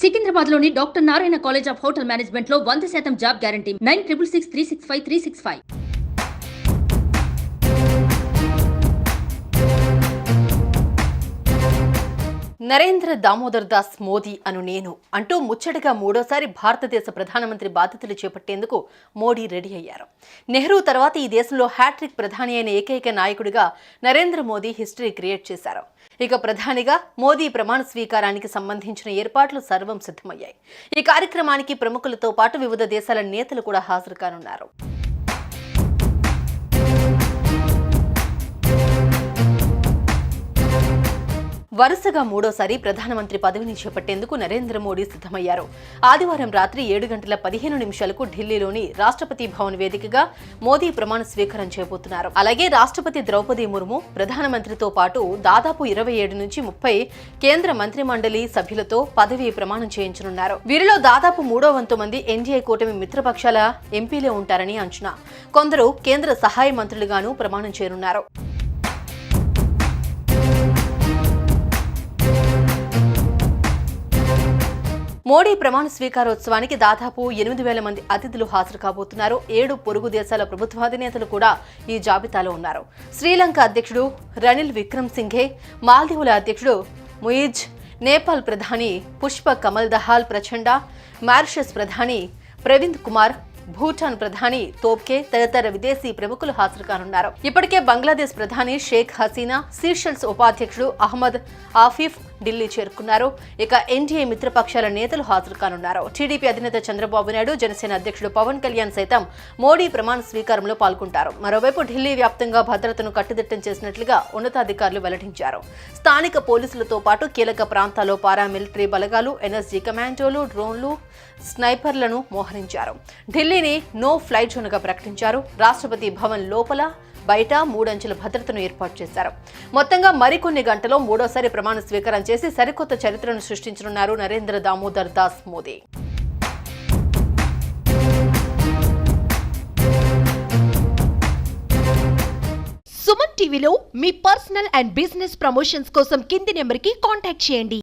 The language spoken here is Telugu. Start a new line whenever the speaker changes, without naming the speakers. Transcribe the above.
సికింద్రాబాద్లోని doctor Narayana college of hotel మేనేజ్మెంట్లో 100% జాబ్ గ్యారంటీ 966365
నరేంద్ర దామోదర్ దాస్ మోదీ అను నేను అంటూ ముచ్చటగా మూడోసారి భారతదేశ ప్రధానమంత్రి బాధ్యతలు చేపట్టేందుకు మోడీ రెడీ అయ్యారు. నెహ్రూ తర్వాత ఈ దేశంలో హ్యాట్రిక్ ప్రధాని అయిన ఏకైక నాయకుడిగా నరేంద్ర మోదీ హిస్టరీ క్రియేట్ చేశారు. ఇక ప్రధానిగా మోదీ ప్రమాణ స్వీకారానికి సంబంధించిన ఏర్పాట్లు సర్వం సిద్ధమయ్యాయి. ఈ కార్యక్రమానికి ప్రముఖులతో పాటు వివిధ దేశాల నేతలు కూడా హాజరు కానున్నారు. వరుసగా మూడోసారి ప్రధానమంత్రి పదవిని చేపట్టేందుకు నరేంద్ర మోడీ సిద్ధమయ్యారు. ఆదివారం రాత్రి 7:15 ఢిల్లీలోని రాష్ట్రపతి భవన్ వేదికగా మోదీ ప్రమాణ స్వీకారం చేయబోతున్నారు. అలాగే రాష్ట్రపతి ద్రౌపది ముర్ము ప్రధానమంత్రితో పాటు దాదాపు 27 నుంచి 30 కేంద్ర మంత్రి మండలి సభ్యులతో పదవి ప్రమాణం చేయించనున్నారు. వీరిలో దాదాపు 3/4 మంది ఎన్డీఏ కూటమి మిత్రపక్షాల ఎంపీలే ఉంటారని అంచనా. కొందరు కేంద్ర సహాయ మంత్రులుగాను ప్రమాణం చేయనున్నారు. మోడీ ప్రమాణ స్వీకారోత్సవానికి దాదాపు 8,000 మంది అతిథులు హాజరు కాబోతున్నారు. 7 పొరుగు దేశాల ప్రభుత్వాధినేతలు కూడా ఈ జాబితాలో ఉన్నారు. శ్రీలంక అధ్యక్షుడు రనిల్ విక్రమ్సింఘే, మాల్దీవుల అధ్యక్షుడు ముయిజ్, నేపాల్ ప్రధాని పుష్ప కమల్ దహాల్ ప్రచండ, మారిషస్ ప్రధాని ప్రవింద్ కుమార్, భూటాన్ ప్రధాని తోబ్కే తదితర విదేశీ ప్రముఖులు హాజరు కానున్నారు. ఇప్పటికే బంగ్లాదేశ్ ప్రధాని షేక్ హసీనా, సీషెల్స్ ఉపాధ్యక్షుడు అహ్మద్ ఆఫీఫ్ ఢిల్లీ చేరుకున్నారు. ఇక ఎన్డీఏ మిత్రపక్షాల నేతలు హాజరు కానున్నారు. టీడీపీ అధినేత చంద్రబాబు నాయుడు, జనసేన అధ్యక్షుడు పవన్ కళ్యాణ్ సైతం మోడీ ప్రమాణ స్వీకారంలో పాల్గొంటారు. మరోవైపు ఢిల్లీ వ్యాప్తంగా భద్రతను కట్టుదిట్టం చేసినట్లుగా ఉన్నతాధికారులు వెల్లడించారు. స్థానిక పోలీసులతో పాటు కీలక ప్రాంతాల్లో పారామిలిటరీ బలగాలు, ఎన్ఎస్జీ కమాండోలు, డ్రోన్లు, స్నైపర్లను మోహరించారు. ఢిల్లీని నో ఫ్లై జోన్గా ప్రకటించారు. రాష్ట్రపతి భవన్ లోపల బయట 3 అంచెల భద్రతను ఏర్పాటు చేశారు. మొత్తంగా మరికొన్ని గంటల్లో మూడోసారి ప్రమాణ స్వీకారం చేసి సరికొత్త చరిత్రను సృష్టించనున్నారు నరేంద్ర దామోదర్ దాస్ మోదీ.
సుమన్ టీవీలో మీ పర్సనల్ అండ్ బిజినెస్ ప్రమోషన్స్ కోసం కింది నెంబర్కి కాంటాక్ట్ చేయండి.